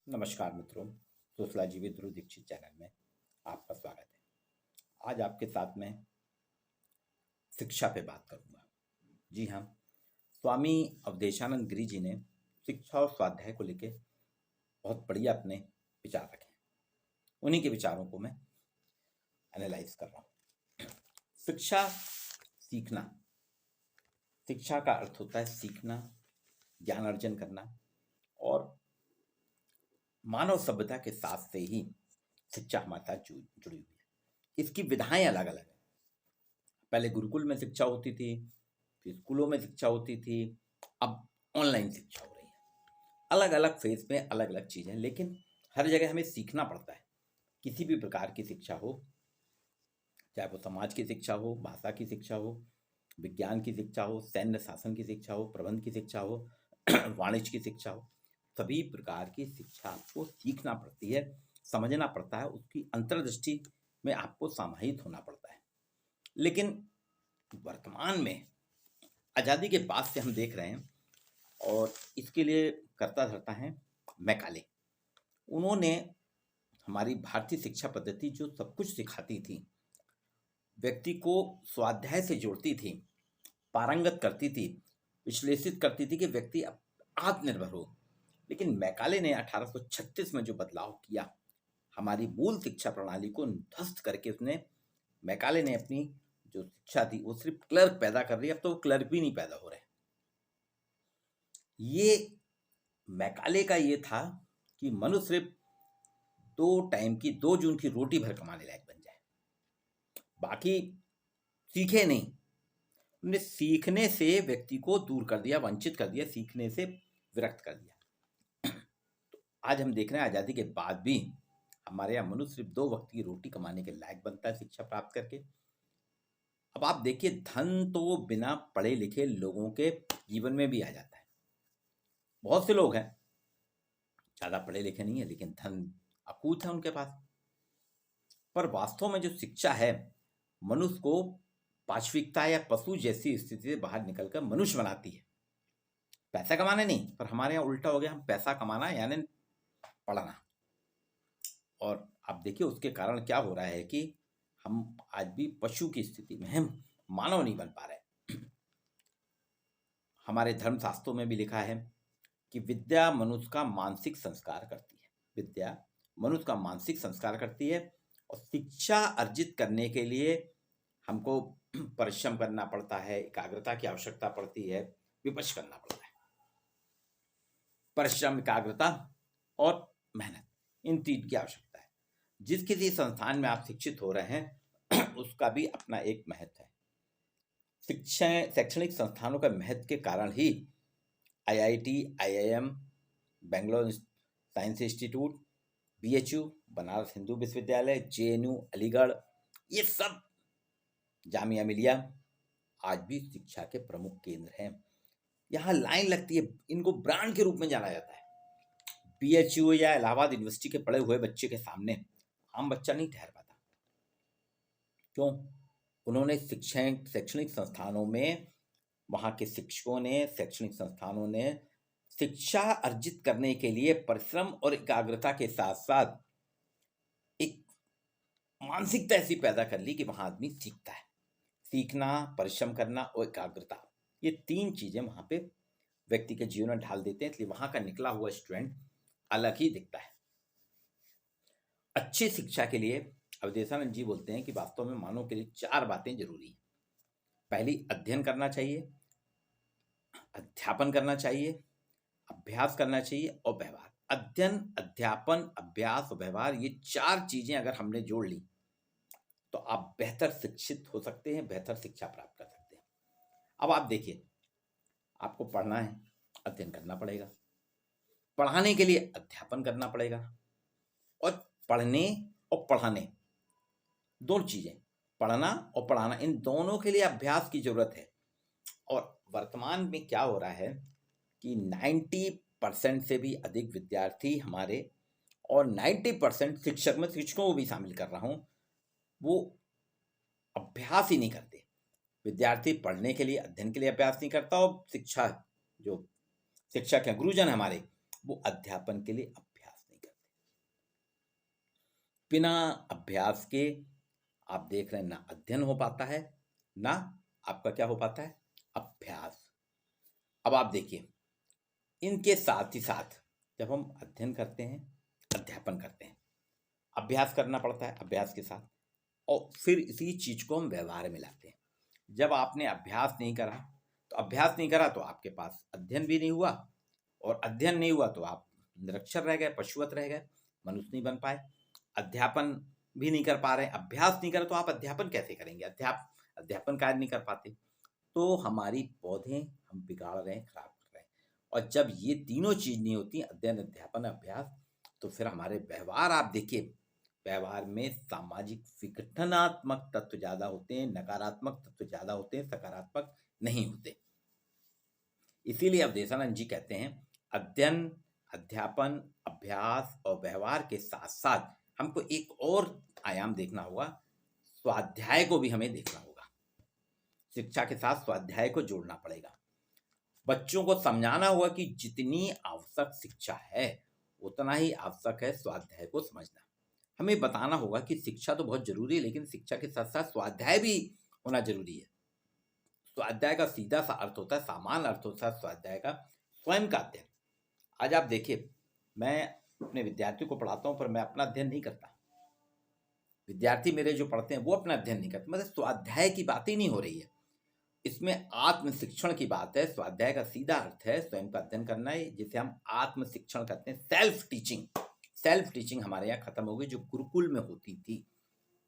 नमस्कार मित्रों। सोशला जीवित ध्रुव दीक्षित चैनल में आपका स्वागत है। आज आपके साथ में शिक्षा पे बात करूंगा। जी हाँ, स्वामी अवधेशानंद गिरी जी ने शिक्षा और स्वाध्याय को लेके बहुत बढ़िया अपने विचार रखे हैं। उन्हीं के विचारों को मैं एनालाइज कर रहा हूँ। शिक्षा सीखना, शिक्षा का अर्थ होता है सीखना, ज्ञान अर्जन करना, और मानव सभ्यता के साथ से ही शिक्षा हमारे साथ जुड़ी हुई है। इसकी विधाएं अलग अलग है। पहले गुरुकुल में शिक्षा होती थी, फिर स्कूलों में शिक्षा होती थी, अब ऑनलाइन शिक्षा हो रही है। अलग अलग फेज में अलग अलग चीजें, लेकिन हर जगह हमें सीखना पड़ता है। किसी भी प्रकार की शिक्षा हो, चाहे वो समाज की शिक्षा हो, भाषा की शिक्षा हो, विज्ञान की शिक्षा हो, सैन्य शासन की शिक्षा हो, प्रबंध की शिक्षा हो, वाणिज्य की शिक्षा हो, सभी प्रकार की शिक्षा आपको सीखना पड़ती है, समझना पड़ता है, उसकी अंतर्दृष्टि में आपको समाहित होना पड़ता है। लेकिन वर्तमान में आज़ादी के बाद से हम देख रहे हैं, और इसके लिए कर्ता धर्ता है मैकाले। उन्होंने हमारी भारतीय शिक्षा पद्धति जो सब कुछ सिखाती थी, व्यक्ति को स्वाध्याय से जोड़ती थी, पारंगत करती थी, विश्लेषित करती थी कि व्यक्ति आत्मनिर्भर हो। लेकिन मैकाले ने 1836 में जो बदलाव किया, हमारी मूल शिक्षा प्रणाली को ध्वस्त करके, उसने मैकाले ने अपनी जो शिक्षा थी वो सिर्फ क्लर्क पैदा कर रही है। अब तो वो क्लर्क भी नहीं पैदा हो रहे। ये मैकाले का ये था कि मनुष्य सिर्फ 2 टाइम की 2 जून की रोटी भर कमाने लायक बन जाए, बाकी सीखे नहीं। उन्होंने सीखने से व्यक्ति को दूर कर दिया, वंचित कर दिया, सीखने से विरक्त कर दिया। तो आज हम देख रहे हैं आज़ादी के बाद भी हमारे यहाँ मनुष्य सिर्फ 2 वक्त की रोटी कमाने के लायक बनता है शिक्षा प्राप्त करके। अब आप देखिए, धन तो बिना पढ़े लिखे लोगों के जीवन में भी आ जाता है। बहुत से लोग हैं ज़्यादा पढ़े लिखे नहीं है, लेकिन धन अकूत है उनके पास। पर वास्तव में जो शिक्षा है, मनुष्य को पाशविकता या पशु जैसी स्थिति से बाहर निकलकर मनुष्य बनाती है। पैसा कमाने नहीं, पर हमारे यहाँ उल्टा हो गया, हम पैसा कमाना यानी पढ़ना। और आप देखिए उसके कारण क्या हो रहा है कि हम आज भी पशु की स्थिति में हैं, मानव नहीं बन पा रहे। हमारे धर्मशास्त्रों में भी लिखा है कि विद्या मनुष्य का मानसिक संस्कार करती है। विद्या मनुष्य का मानसिक संस्कार करती है, और शिक्षा अर्जित करने के लिए हमको परिश्रम करना पड़ता है, एकाग्रता की आवश्यकता पड़ती है, विपक्ष करना पड़ता है। परिश्रम, एकाग्रता और मेहनत, इन 3 की आवश्यकता है। जिस किसी संस्थान में आप शिक्षित हो रहे हैं उसका भी अपना एक महत्व है। शिक्षा शैक्षणिक संस्थानों का महत्व के कारण ही IIT, IIM, Bangalore science institute, BHU, Banaras Hindu विश्वविद्यालय, जेएनयू, अलीगढ़, ये सब, जामिया मिलिया, आज भी शिक्षा के प्रमुख केंद्र हैं। यहाँ लाइन लगती है, इनको ब्रांड के रूप में जाना जाता है। बीएचयू या इलाहाबाद यूनिवर्सिटी के पढ़े हुए बच्चे के सामने आम बच्चा नहीं ठहर पाता। क्यों? उन्होंने शैक्षणिक संस्थानों में, वहाँ के शिक्षकों ने, शैक्षणिक संस्थानों ने शिक्षा अर्जित करने के लिए परिश्रम और एकाग्रता के साथ साथ एक मानसिकता ऐसी पैदा कर ली कि वहाँ आदमी सीखता है। सीखना, परिश्रम करना और एकाग्रता, ये 3 चीजें वहाँ पे व्यक्ति के जीवन में ढाल देते हैं, इसलिए वहाँ का निकला हुआ स्टूडेंट अलग ही दिखता है। अच्छी शिक्षा के लिए अवधेशानंद जी बोलते हैं कि वास्तव में मानव के लिए 4 बातें जरूरी हैं। पहली, अध्ययन करना चाहिए, अध्यापन करना चाहिए, अभ्यास करना चाहिए और व्यवहार। अध्ययन, अध्यापन, अभ्यास और व्यवहार, ये 4 चीजें अगर हमने जोड़ ली तो आप बेहतर शिक्षित हो सकते हैं, बेहतर शिक्षा प्राप्त कर सकते हैं। अब आप देखिए, आपको पढ़ना है, अध्ययन करना पड़ेगा, पढ़ाने के लिए अध्यापन करना पड़ेगा, और पढ़ने और पढ़ाने, 2 चीजें, पढ़ना और पढ़ाना, इन दोनों के लिए अभ्यास की जरूरत है। और वर्तमान में क्या हो रहा है कि 90% से भी अधिक विद्यार्थी हमारे, और 90% शिक्षक, मैं शिक्षकों को भी शामिल कर रहा हूं, वो अभ्यास ही नहीं करते। विद्यार्थी पढ़ने के लिए, अध्ययन के लिए अभ्यास नहीं करता, और जो शिक्षक हैं, गुरुजन हमारे, वो अध्यापन के लिए अभ्यास नहीं बिना अभ्यास के आप देख रहे हैं ना अध्ययन हो पाता है, ना आपका क्या हो पाता है, अभ्यास। अब आप देखिए, इनके साथ ही साथ जब हम अध्ययन करते हैं, अध्यापन करते हैं, अभ्यास करना पड़ता है अभ्यास के साथ, और फिर इसी चीज को हम व्यवहार में लाते हैं। जब आपने अभ्यास नहीं करा, तो अभ्यास नहीं करा तो आपके पास अध्ययन भी नहीं हुआ, और अध्ययन नहीं हुआ तो आप निरक्षर रह गए, पशुवत रह गए, मनुष्य नहीं बन पाए। अध्यापन भी नहीं कर पा रहे, अभ्यास नहीं करे तो आप अध्यापन कैसे करेंगे, अध्यापन कार्य नहीं कर पाते। तो हमारी पौधे हम बिगाड़ रहे हैं, खराब कर रहे हैं। और जब ये तीनों चीज नहीं होती, अध्ययन, अध्यापन, अभ्यास, तो फिर हमारे व्यवहार आप देखिए, व्यवहार में सामाजिक विघटनात्मक तत्व ज्यादा होते हैं, नकारात्मक तत्व ज्यादा होते हैं, सकारात्मक नहीं होते। इसीलिए अवधेशानंद जी कहते हैं, अध्ययन, अध्यापन, अभ्यास और व्यवहार के साथ साथ हमको एक और आयाम देखना होगा, स्वाध्याय को भी हमें देखना होगा। शिक्षा के साथ स्वाध्याय को जोड़ना पड़ेगा। बच्चों को समझाना होगा कि जितनी आवश्यक शिक्षा है उतना ही आवश्यक है स्वाध्याय को समझना। हमें बताना होगा कि शिक्षा तो बहुत जरूरी है, लेकिन शिक्षा के साथ साथ स्वाध्याय भी होना जरूरी है। स्वाध्याय का सीधा सा अर्थ होता है, सामान्य अर्थ होता है स्वाध्याय का स्वयं का अध्ययन। आज आप देखिए, मैं अपने विद्यार्थियों को पढ़ाता हूं, पर मैं अपना अध्ययन नहीं करता। विद्यार्थी मेरे जो पढ़ते हैं वो अपना अध्ययन नहीं करते। मतलब स्वाध्याय की बात ही नहीं हो रही है, इसमें आत्म शिक्षण की बात है। स्वाध्याय का सीधा अर्थ है स्वयं का अध्ययन करना है, जिसे हम आत्म शिक्षण कहते हैं, सेल्फ टीचिंग। सेल्फ टीचिंग हमारे यहाँ खत्म हो गई, जो गुरुकुल में होती थी।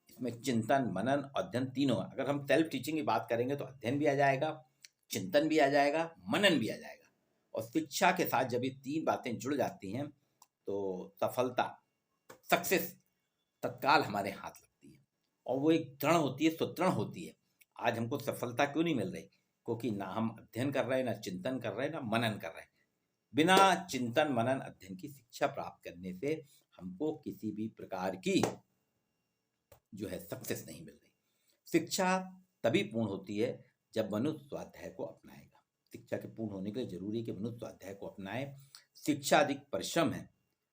इसमें चिंतन, मनन, अध्ययन तीनों। अगर हम सेल्फ टीचिंग की बात करेंगे तो अध्ययन भी आ जाएगा, चिंतन भी आ जाएगा, मनन भी आ जाएगा। और शिक्षा के साथ जब ये तीन बातें जुड़ जाती हैं तो सफलता, सक्सेस तत्काल हमारे हाथ लगती है, और वो एक दृढ़ होती है, सुदृढ़ होती है। आज हमको सफलता क्यों नहीं मिल रही? क्योंकि ना हम अध्ययन कर रहे हैं, ना चिंतन कर रहे हैं, ना मनन कर रहे हैं। बिना चिंतन, मनन, अध्ययन की शिक्षा प्राप्त करने से हमको किसी भी प्रकार की जो है सक्सेस नहीं मिल रही। शिक्षा तभी पूर्ण होती है जब मनुष्य स्वाध्याय को अपनाएगा। शिक्षा के पूर्ण होने के लिए जरूरी है कि मनुष्य स्वाध्याय को अपनाए। शिक्षा अधिक परिश्रम है,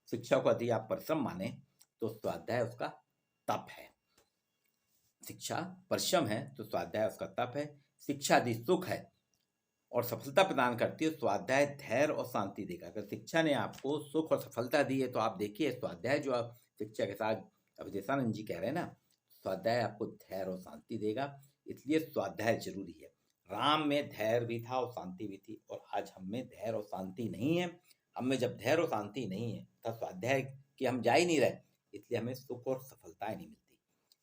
शिक्षा को यदि आप परिश्रम माने तो स्वाध्याय उसका तप है। शिक्षा परिश्रम है तो स्वाध्याय उसका तप है। शिक्षा यदि सुख है और सफलता प्रदान करती है, स्वाध्याय धैर्य और शांति देगा। अगर शिक्षा ने आपको सुख और सफलता दी है तो आप देखिए स्वाध्याय जो आप शिक्षा के साथ, अवधेशानंद जी कह रहे हैं ना, स्वाध्याय आपको धैर्य और शांति देगा। इसलिए स्वाध्याय जरूरी है। राम में धैर्य भी था और शांति भी थी, और आज हम में धैर्य और शांति नहीं है। हम में जब धैर्य और शांति नहीं है तो स्वाध्याय की हम जा ही नहीं रहे, इसलिए हमें सुख और सफलताएं नहीं मिलती।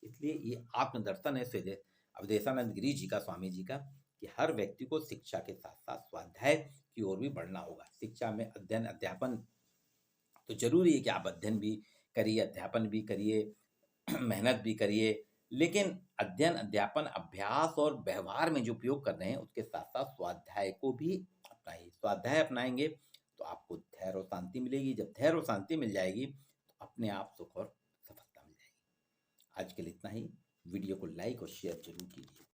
इसलिए ये आत्मदर्शन है सीधे अवधेशानंद गिरी जी का, स्वामी जी का, कि हर व्यक्ति को शिक्षा के साथ साथ स्वाध्याय की ओर भी बढ़ना होगा। शिक्षा में अध्ययन, अध्यापन तो जरूरी है कि आप अध्ययन भी करिए, अध्यापन भी करिए, मेहनत भी करिए, लेकिन अध्ययन, अध्यापन, अभ्यास और व्यवहार में जो उपयोग कर रहे हैं उसके साथ साथ स्वाध्याय को भी अपनाइए। स्वाध्याय अपनाएंगे तो आपको धैर्य और शांति मिलेगी। जब धैर्य और शांति मिल जाएगी तो अपने आप सुख और सफलता मिल जाएगी। आज के लिए इतना ही। वीडियो को लाइक और शेयर जरूर कीजिए।